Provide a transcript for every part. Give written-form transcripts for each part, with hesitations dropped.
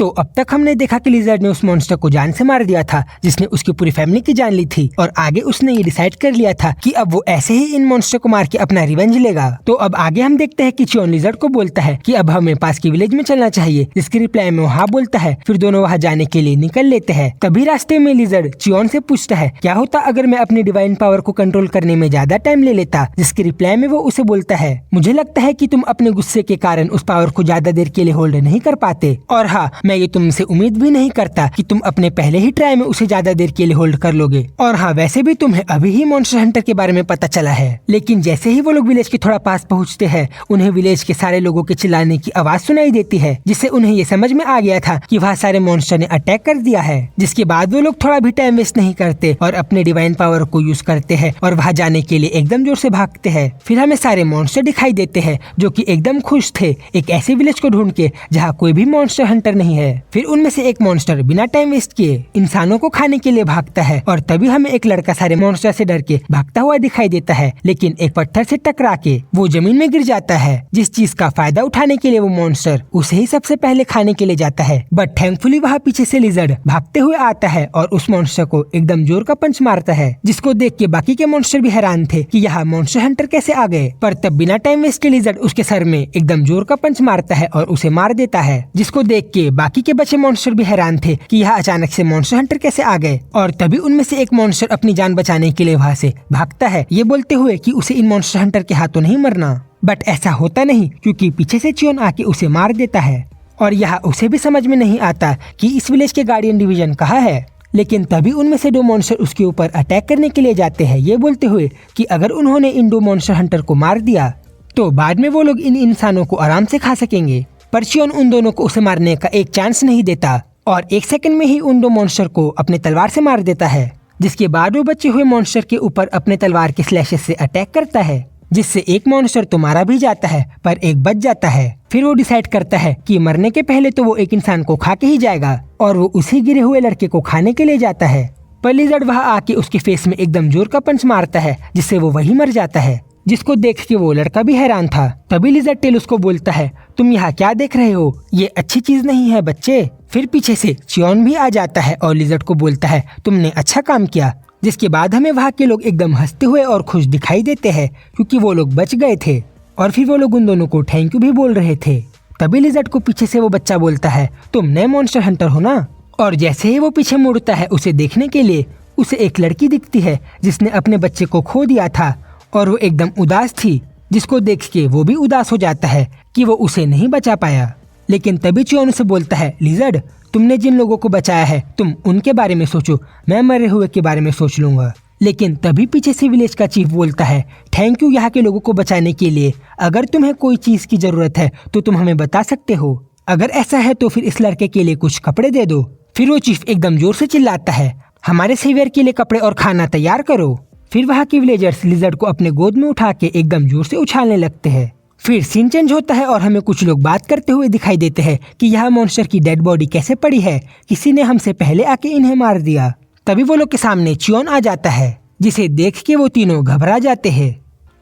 तो अब तक हमने देखा कि लिजर्ड ने उस मॉन्स्टर को जान से मार दिया था जिसने उसकी पूरी फैमिली की जान ली थी, और आगे उसने ये डिसाइड कर लिया था कि अब वो ऐसे ही इन मॉन्स्टर को मार के अपना रिवेंज लेगा। तो अब आगे हम देखते हैं कि चियोन लिजर्ड को बोलता है कि अब हमें पास की विलेज में चलना चाहिए, जिसके रिप्लाई में वो हाँ बोलता है। फिर दोनों वहाँ जाने के लिए निकल लेते हैं। तभी रास्ते में लिजर्ड चियोन से पूछता है क्या होता अगर मैं अपनी डिवाइन पावर को कंट्रोल करने में ज्यादा टाइम ले लेता, जिसके रिप्लाई में वो उसे बोलता है मुझे लगता है कि तुम अपने गुस्से के कारण उस पावर को ज्यादा देर के लिए होल्ड नहीं कर पाते, और हाँ मैं ये तुमसे उम्मीद भी नहीं करता कि तुम अपने पहले ही ट्राई में उसे ज्यादा देर के लिए होल्ड कर लोगे, और हाँ वैसे भी तुम्हें अभी ही मॉन्स्टर हंटर के बारे में पता चला है। लेकिन जैसे ही वो लोग विलेज के थोड़ा पास पहुँचते हैं उन्हें विलेज के सारे लोगों के चिल्लाने की आवाज सुनाई देती है, जिससे उन्हें ये समझ में आ गया था कि वहाँ सारे मॉन्स्टर ने अटैक कर दिया है। जिसके बाद वो लोग थोड़ा भी टाइम वेस्ट नहीं करते और अपने डिवाइन पावर को यूज करते हैं और वहाँ जाने के लिए एकदम जोर से भागते हैं। फिर हमें सारे मॉन्स्टर दिखाई देते हैं जो कि एकदम खुश थे एक ऐसे विलेज को ढूंढ के जहाँ कोई भी मॉन्स्टर हंटर नहीं है। फिर उनमें से एक मॉन्स्टर बिना टाइम वेस्ट किए इंसानों को खाने के लिए भागता है, और तभी हमें एक लड़का सारे मॉन्स्टर से डर के भागता हुआ दिखाई देता है, लेकिन एक पत्थर से टकरा के वो जमीन में गिर जाता है। जिस चीज का फायदा उठाने के लिए वो मॉन्स्टर उसे ही सबसे पहले खाने के लिए जाता है, बट थैंकफुली वहाँ पीछे से लिजर्ड भागते हुए आता है और उस मॉन्स्टर को एकदम जोर का पंच मारता है, जिसको देख के बाकी के मॉन्स्टर भी हैरान थे कि यहाँ मॉन्स्टर हंटर कैसे आ गए। पर तब बिना टाइम वेस्ट के लिजर्ड उसके सर में एकदम जोर का पंच मारता है और उसे मार देता है, जिसको देख के बाकी के बचे मॉन्स्टर भी हैरान थे कि यहाँ अचानक से मॉन्स्टर हंटर कैसे आ गए। और तभी उनमें से एक मॉन्स्टर अपनी जान बचाने के लिए वहाँ से भागता है, ये बोलते हुए कि उसे इन मॉन्स्टर हंटर के हाथों नहीं मरना। बट ऐसा होता नहीं, क्योंकि पीछे से चियोन आके उसे मार देता है, और यहाँ उसे भी समझ में नहीं आता कि इस विलेज के गार्डियन डिवीजन कहाँ है। लेकिन तभी उनमें से 2 मॉन्स्टर उसके ऊपर अटैक करने के लिए जाते हैं, ये बोलते हुए कि अगर उन्होंने इन 2 मॉन्स्टर हंटर को मार दिया तो बाद में वो लोग इन इंसानों को आराम से खा सकेंगे। पर चियोन उन दोनों को उसे मारने का एक चांस नहीं देता और 1 सेकंड में ही उन 2 मॉन्स्टर को अपने तलवार से मार देता है, जिसके बाद वो बचे हुए मॉन्स्टर के ऊपर अपने तलवार के स्लैशेस से अटैक करता है, जिससे एक मॉन्स्टर तो मारा भी जाता है पर एक बच जाता है। फिर वो डिसाइड करता है कि मरने के पहले तो वो एक इंसान को खा के ही जाएगा, और वो उसी गिरे हुए लड़के को खाने के लिए जाता है। पर लिजर्ड वहाँ आके उसके फेस में एकदम जोर का पंच मारता है, जिससे वो वही मर जाता है, जिसको देख के वो लड़का भी हैरान था। तभी लिजर्ड टेल उसको बोलता है तुम यहाँ क्या देख रहे हो, ये अच्छी चीज नहीं है बच्चे। फिर पीछे से चियोन भी आ जाता है और लिजर्ड को बोलता है तुमने अच्छा काम किया, जिसके बाद हमें वहाँ के लोग एकदम हंसते हुए और खुश दिखाई देते हैं क्योंकि वो लोग बच गए थे, और फिर वो लोग उन दोनों को थैंक यू भी बोल रहे थे। तभी लिजर्ड को पीछे से वो बच्चा बोलता है तुम नए मॉन्स्टर हंटर हो ना, और जैसे ही वो पीछे मुड़ता है उसे देखने के लिए उसे एक लड़की दिखती है जिसने अपने बच्चे को खो दिया था, और वो एकदम उदास थी, जिसको देख के वो भी उदास हो जाता है कि वो उसे नहीं बचा पाया। लेकिन तभी चियोन उसे बोलता है लिजर्ड तुमने जिन लोगों को बचाया है तुम उनके बारे में सोचो, मैं मरे हुए के बारे में सोच लूंगा। लेकिन तभी पीछे से विलेज का चीफ बोलता है थैंक यू यहाँ के लोगों को बचाने के लिए, अगर तुम्हें कोई चीज की जरूरत है तो तुम हमें बता सकते हो, अगर ऐसा है तो फिर इस लड़के के लिए कुछ कपड़े दे दो। फिर वो चीफ एकदम जोर से चिल्लाता है हमारे सेवियर के लिए कपड़े और खाना तैयार करो। फिर वहाँ के विलेजर्स लिजर्ड को अपने गोद में उठा के एकदम जोर से उछालने लगते हैं। फिर सीन चेंज होता है और हमें कुछ लोग बात करते हुए दिखाई देते हैं कि यह मॉन्स्टर की डेड बॉडी कैसे पड़ी है, किसी ने हमसे पहले आके इन्हें मार दिया। तभी वो लोग के सामने चियोन आ जाता है, जिसे देख के वो तीनों घबरा जाते हैं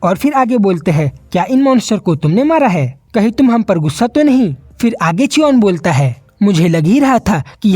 और फिर आगे बोलते हैं क्या इन मॉन्स्टर को तुमने मारा है, कहीं तुम हम पर गुस्सा तो नहीं। फिर आगे चियोन बोलता है मुझे लग ही रहा था कि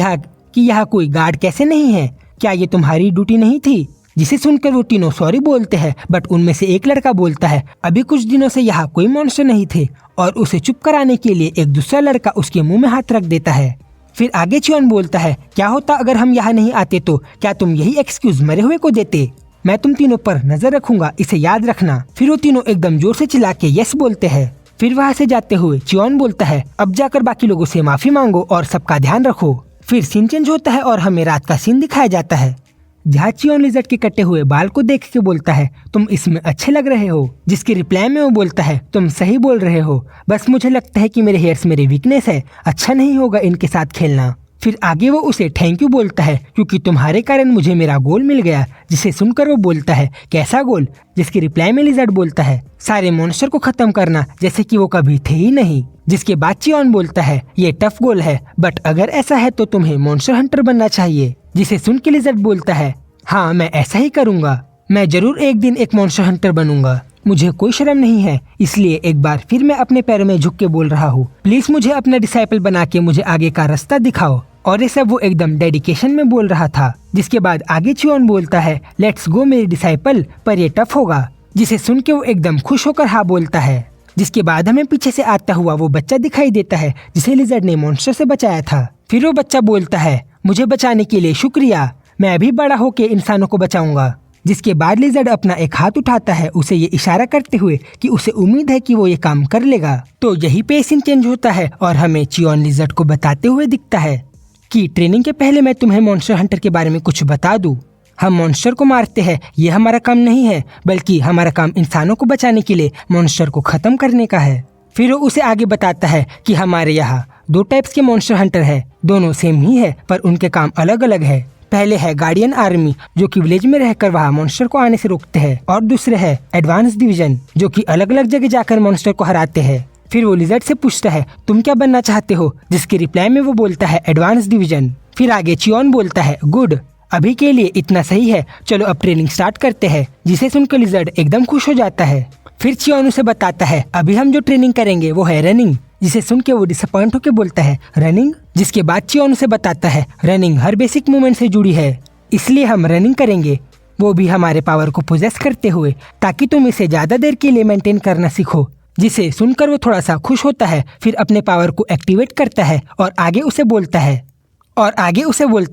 यहाँ कोई गार्ड कैसे नहीं है, क्या ये तुम्हारी ड्यूटी नहीं थी। जिसे सुनकर वो तीनों सॉरी बोलते हैं, बट उनमें से एक लड़का बोलता है अभी कुछ दिनों से यहाँ कोई मॉन्स्टर नहीं थे, और उसे चुप कराने के लिए एक दूसरा लड़का उसके मुंह में हाथ रख देता है। फिर आगे चियोन बोलता है क्या होता अगर हम यहाँ नहीं आते, तो क्या तुम यही एक्सक्यूज मरे हुए को देते, मैं तुम तीनों पर नजर रखूंगा, इसे याद रखना। फिर वो तीनों एकदम जोर से चिल्ला के यस बोलते हैं। फिर वहाँ से जाते हुए चियोन बोलता है अब जाकर बाकी लोगों से माफी मांगो और सबका ध्यान रखो। फिर सीन चेंज होता है और हमें रात का सीन दिखाया जाता है, जहाँ चियोन लिजर्ड के कटे हुए बाल को देख के बोलता है तुम इसमें अच्छे लग रहे हो, जिसके रिप्लाई में वो बोलता है तुम सही बोल रहे हो, बस मुझे लगता है कि मेरे हेयर्स मेरी वीकनेस है, अच्छा नहीं होगा इनके साथ खेलना। फिर आगे वो उसे थैंक यू बोलता है क्योंकि तुम्हारे कारण मुझे मेरा गोल मिल गया, जिसे सुनकर वो बोलता है कैसा गोल, जिसके रिप्लाई में लिजर्ड बोलता है सारे मॉन्स्टर को खत्म करना जैसे कि वो कभी थे ही नहीं। जिसके बाद चियोन बोलता है ये टफ गोल है, बट अगर ऐसा है तो तुम्हें मॉन्स्टर हंटर बनना चाहिए। जिसे सुन के लिजर्ड बोलता है हाँ मैं ऐसा ही करूँगा, मैं जरूर एक दिन एक मॉन्स्टर हंटर बनूंगा। मुझे कोई शर्म नहीं है, इसलिए एक बार फिर मैं अपने पैरों में झुक के बोल रहा हूँ, प्लीज मुझे अपना डिसाइपल बना के मुझे आगे का रास्ता दिखाओ। और ये सब वो एकदम डेडिकेशन में बोल रहा था। जिसके बाद आगे चियोन बोलता है, लेट्स गो मेरे डिसाइपल, पर ये टफ होगा। जिसे सुन के वो एकदम खुश होकर हाँ बोलता है। जिसके बाद हमें पीछे से आता हुआ वो बच्चा दिखाई देता है जिसे लिजर्ड ने मॉन्स्टर से बचाया था। फिर वो बच्चा बोलता है, मुझे बचाने के लिए शुक्रिया, मैं भी बड़ा होके इंसानों को बचाऊंगा। जिसके बाद लिजर्ड अपना एक हाथ उठाता है उसे ये इशारा करते हुए कि उसे उम्मीद है कि वो ये काम कर लेगा। तो यही पे सीन चेंज होता है और हमें चियोन लिजर्ड को बताते हुए दिखता है कि ट्रेनिंग के पहले मैं तुम्हें मॉन्स्टर हंटर के बारे में कुछ बता दूं। हम मॉन्स्टर को मारते हैं, ये हमारा काम नहीं है, बल्कि हमारा काम इंसानों को बचाने के लिए मॉन्स्टर को खत्म करने का है। फिर वो उसे आगे बताता है कि हमारे यहाँ 2 टाइप्स के मॉन्स्टर हंटर है, दोनों सेम ही है पर उनके काम अलग अलग है। पहले है गार्डियन आर्मी जो कि विलेज में रहकर वहाँ मॉन्स्टर को आने से रोकते हैं, और दूसरे है एडवांस डिवीजन जो कि अलग अलग जगह जाकर मॉन्स्टर को हराते हैं। फिर वो लिजर्ड से पूछता है, तुम क्या बनना चाहते हो, जिसके रिप्लाई में वो बोलता है एडवांस डिवीजन। फिर आगे चियोन बोलता है, गुड, अभी के लिए इतना सही है, चलो अब ट्रेनिंग स्टार्ट करते हैं। जिसे सुनकर लिजर्ड एकदम खुश हो जाता है। फिर चियोन उसे बताता है, अभी हम जो ट्रेनिंग करेंगे वो है रनिंग। जिसे सुन के वो डिसअपॉइंट होकर बोलता है, रनिंग? जिसके बाद चियोन उसे बताता है, रनिंग हर बेसिक मूवमेंट से जुड़ी है, इसलिए हम रनिंग करेंगे, वो भी हमारे पावर को पोजेस करते हुए, ताकि तुम इसे ज्यादा देर के लिए मेंटेन करना सीखो। जिसे सुनकर वो थोड़ा सा खुश होता है। फिर अपने पावर को एक्टिवेट करता है और आगे उसे बोलता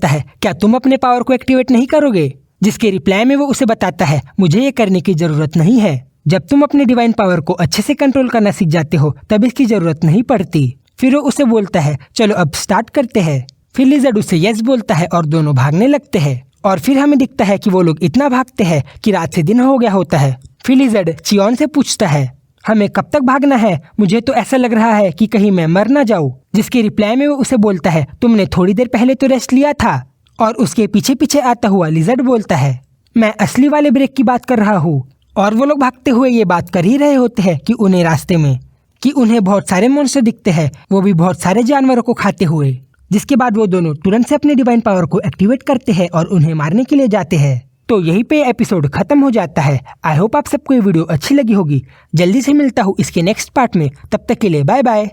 है, क्या तुम अपने पावर को एक्टिवेट नहीं करोगे? जिसके रिप्लाई में वो उसे बताता है, मुझे ये करने की जरूरत नहीं है, जब तुम अपने डिवाइन पावर को अच्छे से कंट्रोल करना सीख जाते हो तब इसकी जरूरत नहीं पड़ती। फिर वो उसे बोलता है, चलो अब स्टार्ट करते हैं। फिर लिजर्ड उसे यस बोलता है और दोनों भागने लगते हैं। और फिर हमें दिखता है कि वो लोग इतना भागते हैं कि रात से दिन हो गया होता है। फिर लिजर्ड चियोन से पूछता है, हमें कब तक भागना है? मुझे तो ऐसा लग रहा है कि कहीं मैं मर ना जाऊं। जिसके रिप्लाई में वो उसे बोलता है, तुमने थोड़ी देर पहले तो रेस्ट लिया था। और उसके पीछे पीछे आता हुआ लिजर्ड बोलता है, मैं असली वाले ब्रेक की बात कर रहा हूँ। और वो लोग भागते हुए ये बात कर ही रहे होते हैं कि उन्हें रास्ते में उन्हें बहुत सारे मॉन्स्टर दिखते हैं, वो भी बहुत सारे जानवरों को खाते हुए। जिसके बाद वो दोनों तुरंत से अपने डिवाइन पावर को एक्टिवेट करते हैं और उन्हें मारने के लिए जाते हैं। तो यहीं पे एपिसोड खत्म हो जाता है। आई होप आप सबको ये वीडियो अच्छी लगी होगी। जल्दी से मिलता हूँ इसके नेक्स्ट पार्ट में, तब तक के लिए बाय बाय।